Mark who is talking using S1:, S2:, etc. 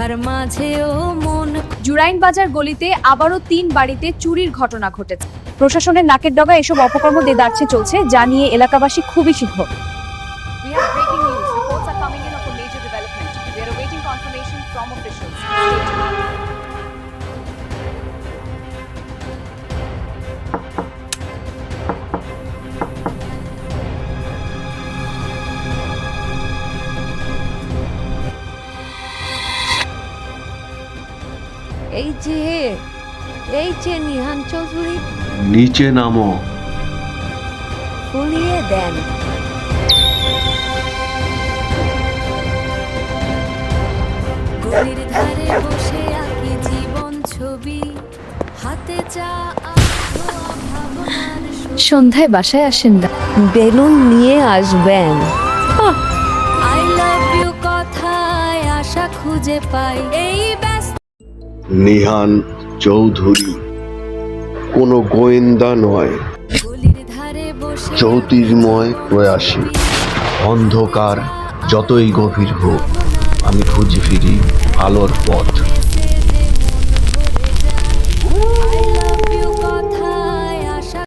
S1: কথার মাঝেও মন।
S2: জুরাইন বাজার গলিতে আবারও 3 বাড়িতে চুরির ঘটনা ঘটেছে। প্রশাসনের নাকের ডগা এসব অপকর্ম দেদারছে চলছে, যা নিয়ে এলাকাবাসী খুবই ক্ষুব্ধ। We have breaking news. Reports are coming in of a major development. We are awaiting confirmation from officials.
S1: এই যে নিহান চৌধুরী,
S3: নিচে নামো।
S1: ফুলিয়ে দেন। গলির ধারে বসে আঁকি জীবন ছবি, হাতে চা ভাবনার
S2: সন্ধ্যায় বাসায় আসেন না।
S1: বেলুন নিয়ে আসবেন। আই লাভ ইউ কথায় আশা খুঁজে পাই এই ব্যস্ত।
S3: নিহান চৌধুরী কোনো গোয়েন্দা নয়,
S1: গলির ধারে বসে
S3: জ্যোতির্ময় প্রয়াসী। অন্ধকার যতই গভীর হোক, আমি খুঁজে ফিরি আলোর পথ।